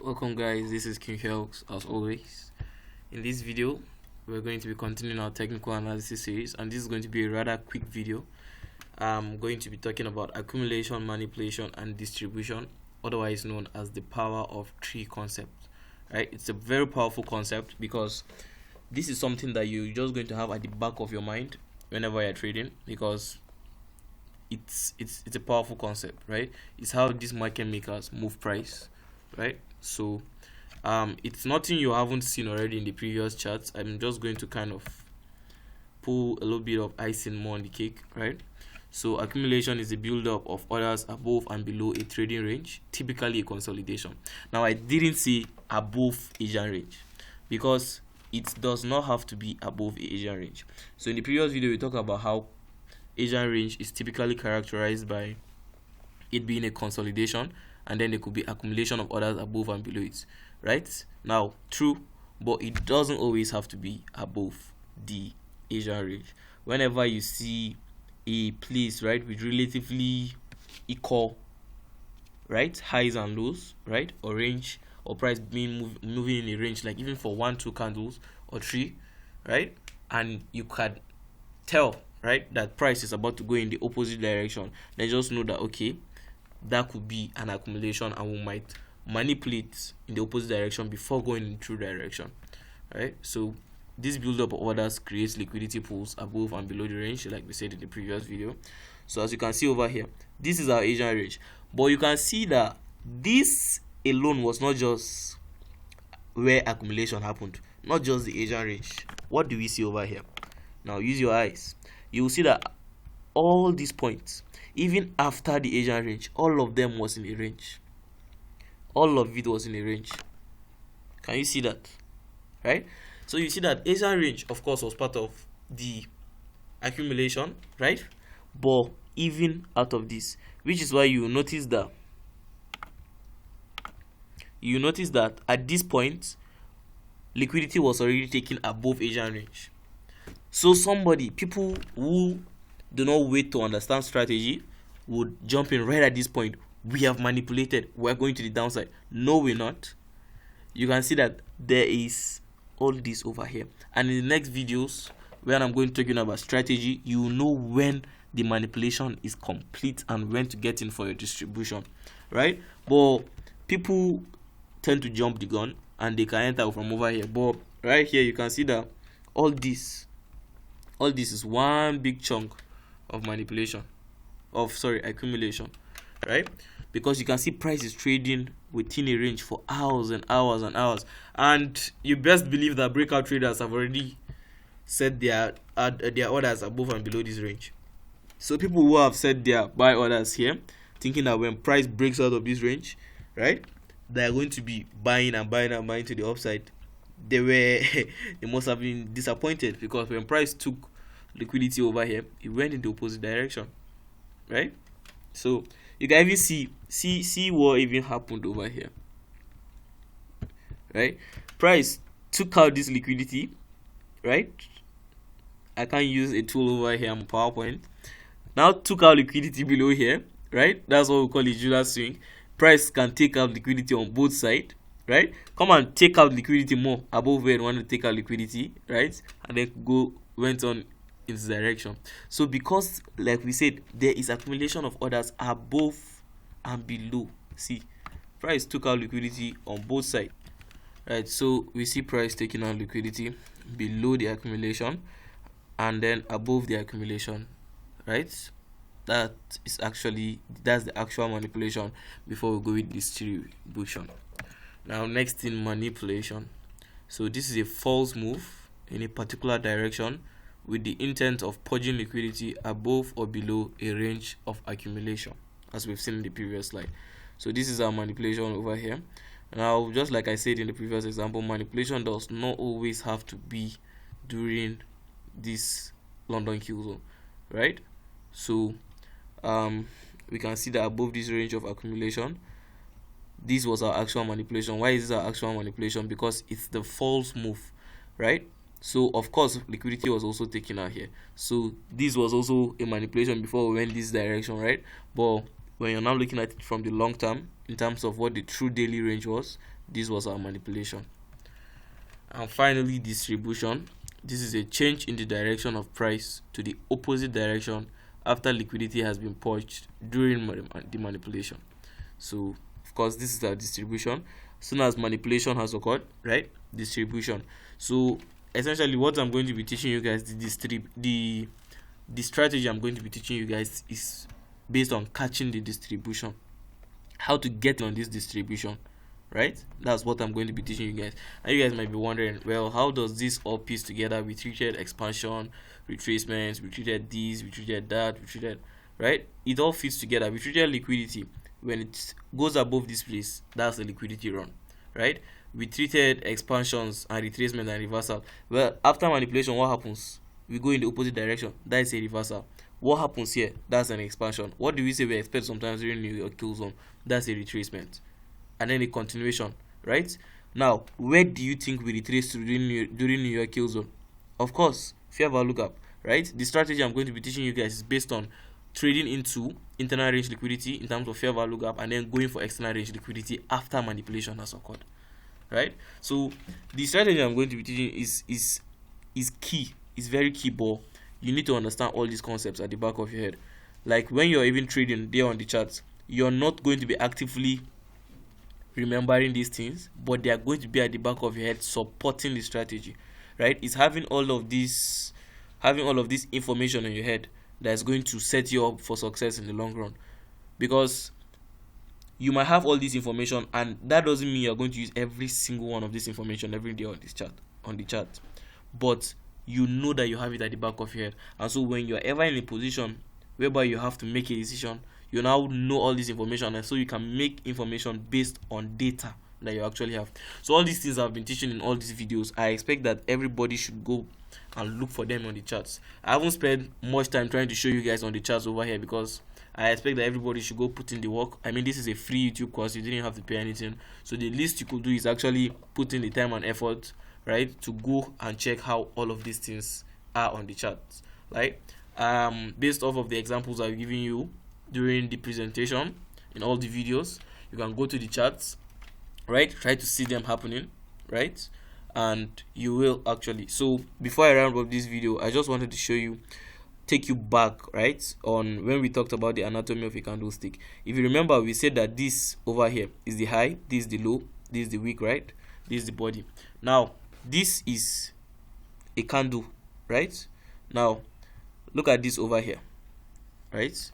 Welcome guys, this is King Helks as always. In this video, we're going to be continuing our technical analysis series, and this is going to be a rather quick video. I'm going to be talking about accumulation, manipulation, and distribution, otherwise known as the power of three concept. Right? It's a very powerful concept because this is something that you're just going to have at the back of your mind whenever you're trading, because it's a powerful concept, right? It's how these market makers move price, right? So it's nothing you haven't seen already in the previous charts. I'm just going to kind of pull a little bit of icing more on the cake, right? So accumulation is the build-up of orders above and below a trading range, typically a consolidation. Now I didn't say above Asian range because it does not have to be above the Asian range. So in the previous video we talked about how Asian range is typically characterized by it being a consolidation, and then there could be accumulation of orders above and below it, right? Now true, but it doesn't always have to be above the Asian range. Whenever you see a place, right, with relatively equal, right, highs and lows, right, or range or price being moving in a range, like even for 1-2 candles or 3, right, and you can tell, right, that price is about to go in the opposite direction, then just know that okay, that could be an accumulation and we might manipulate in the opposite direction before going in the true direction, right? So this build-up of orders creates liquidity pools above and below the range, like we said in the previous video. So as you can see over here, this is our Asian range, but you can see that this alone was not just where accumulation happened, not just the Asian range. What do we see over here? Now use your eyes. You will see that all these points, even after the Asian range, all of them was in a range. All of it was in a range. Can you see that? Right? So you see that Asian range, of course, was part of the accumulation, right? But even out of this, which is why you notice that at this point, liquidity was already taken above Asian range. So people who do not wait to understand strategy would jump in right at this point. We have manipulated, we're going to the downside. No, we're not. You can see that there is all this over here, and in the next videos when I'm going to talk about strategy, you will know when the manipulation is complete and when to get in for your distribution, right? But people tend to jump the gun and they can enter from over here, but right here you can see that all this is one big chunk of accumulation, right? Because you can see price is trading within a range for hours and hours and hours, and you best believe that breakout traders have already set their orders above and below this range. So people who have set their buy orders here, thinking that when price breaks out of this range, right, they are going to be buying and buying and buying to the upside, they must have been disappointed, because when price took liquidity over here, it went in the opposite direction, right? So you can even see what even happened over here, right? Price took out this liquidity, right? I can't use a tool over here on PowerPoint. Now took out liquidity below here, right? That's what we call a Judas swing. Price can take out liquidity on both sides, right? Come and take out liquidity more above where you want to take out liquidity, right? And then went on in this direction. So because, like we said, there is accumulation of orders above and below. See, price took out liquidity on both sides, right? So we see price taking out liquidity below the accumulation and then above the accumulation, right? That's the actual manipulation before we go with distribution. Now next in manipulation. So this is a false move in a particular direction with the intent of purging liquidity above or below a range of accumulation, as we've seen in the previous slide. So this is our manipulation over here. Now, just like I said in the previous example, manipulation does not always have to be during this London Q zone, right? So we can see that above this range of accumulation, this was our actual manipulation. Why is this our actual manipulation? Because it's the false move, right? So of course liquidity was also taken out here, so this was also a manipulation before we went this direction, right? But when you're now looking at it from the long term, in terms of what the true daily range was, This was our manipulation. And finally, distribution. This is a change in the direction of price to the opposite direction after liquidity has been purged during the manipulation. So of course, this is our distribution. As soon as manipulation has occurred, right? Distribution. So essentially, what I'm going to be teaching you guys, the strategy I'm going to be teaching you guys is based on catching the distribution, how to get on this distribution, right? That's what I'm going to be teaching you guys. And you guys might be wondering, well, how does this all piece together? We treated expansion, retracements, we treated this, we treated that, we treated, right? It all fits together. We treated liquidity. When it goes above this place, that's the liquidity run, right? We treated expansions and retracement and reversal. Well, after manipulation, what happens? We go in the opposite direction. That is a reversal. What happens here? That's an expansion. What do we say we expect sometimes during New York kill zone? That's a retracement. And then a continuation, right? Now, where do you think we retrace to during New York kill zone? Of course, fair value gap, right? The strategy I'm going to be teaching you guys is based on trading into internal range liquidity in terms of fair value gap, and then going for external range liquidity after manipulation has occurred, right? So the strategy I'm going to be teaching is key. It's very key, but you need to understand all these concepts at the back of your head. Like when you're even trading there on the charts, you're not going to be actively remembering these things, but they are going to be at the back of your head supporting the strategy, right? It's having all of this information in your head that's going to set you up for success in the long run. Because you might have all this information, and that doesn't mean you're going to use every single one of this information every day on the chart, but you know that you have it at the back of your head. And so when you're ever in a position whereby you have to make a decision, you now know all this information, and so you can make information based on data that you actually have. So all these things I've been teaching in all these videos, I expect that everybody should go and look for them on the charts. I haven't spent much time trying to show you guys on the charts over here, because I expect that everybody should go put in the work. I mean, this is a free YouTube course, you didn't have to pay anything, so the least you could do is actually put in the time and effort, right, to go and check how all of these things are on the charts, right? Based off of the examples I've given you during the presentation in all the videos, you can go to the charts, right, try to see them happening, right, and you will actually. So before I round up this video, I just wanted to take you back, right, on when we talked about the anatomy of a candlestick. If you remember, we said that this over here is the high, this is the low, this is the wick, right, this is the body. Now this is a candle, right? Now look at this over here, right?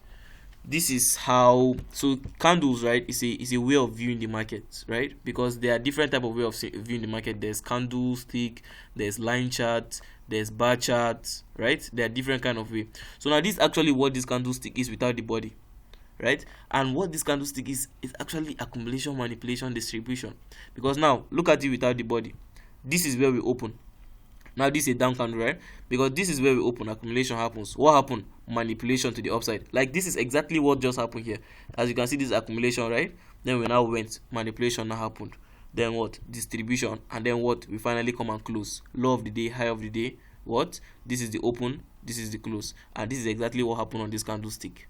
This is how, so candles, right, is a way of viewing the market, right? Because there are different type of way of viewing the market. There's candlestick, there's line chart, there's bar chart, right? There are different kind of way. So now this is actually what this candlestick is without the body, right? And what this candlestick is actually accumulation, manipulation, distribution. Because now look at it without the body. This is where we open. Now this is a down candle, right? Because this is where we open, accumulation happens. What happened? Manipulation to the upside. Like this is exactly what just happened here. As you can see, this is accumulation, right? Then we now went, manipulation now happened. Then what? Distribution. And then what? We finally come and close. Low of the day, high of the day. What? This is the open, this is the close. And this is exactly what happened on this candlestick,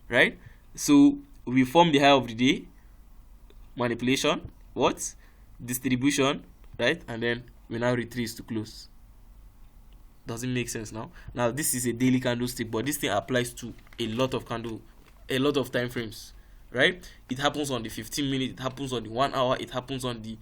right? So we form the high of the day, manipulation, what? Distribution, right? And then we now retrace to close. Does it make sense now? Now this is a daily candlestick, but this thing applies to a lot of time frames, right? It happens on the 15 minutes, it happens on the 1 hour, it happens on the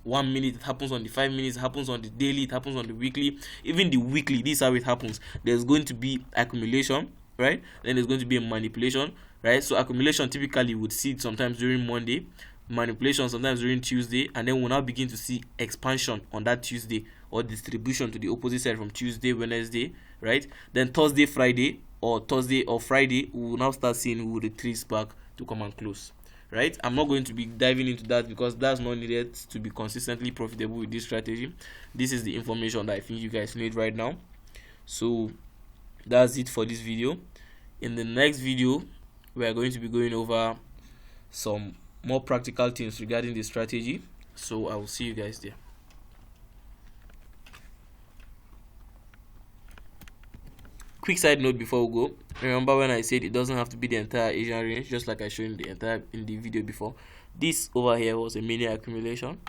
1 minute, it happens on the 5 minutes, it happens on the daily, it happens on the weekly. Even the weekly, this is how it happens. There's going to be accumulation, right? Then there's going to be a manipulation, right? So accumulation typically you would see it sometimes during Monday, manipulation sometimes during Tuesday, and then we'll now begin to see expansion on that Tuesday, or distribution to the opposite side from Tuesday, Wednesday, right? Then Thursday, Friday, or Friday, we will now start seeing we will retrace back to come and close, right? I'm not going to be diving into that because that's not needed to be consistently profitable with this strategy. This is the information that I think you guys need right now. So that's it for this video. In the next video, we are going to be going over some more practical things regarding the strategy. So I will see you guys there. Quick side note before we go, remember when I said it doesn't have to be the entire Asian range, just like I showed in the video before. This over here was a mini accumulation,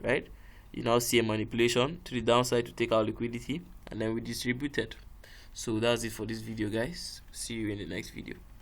right? You now see a manipulation to the downside to take out liquidity, and then we distributed. So that's it for this video, guys. See you in the next video.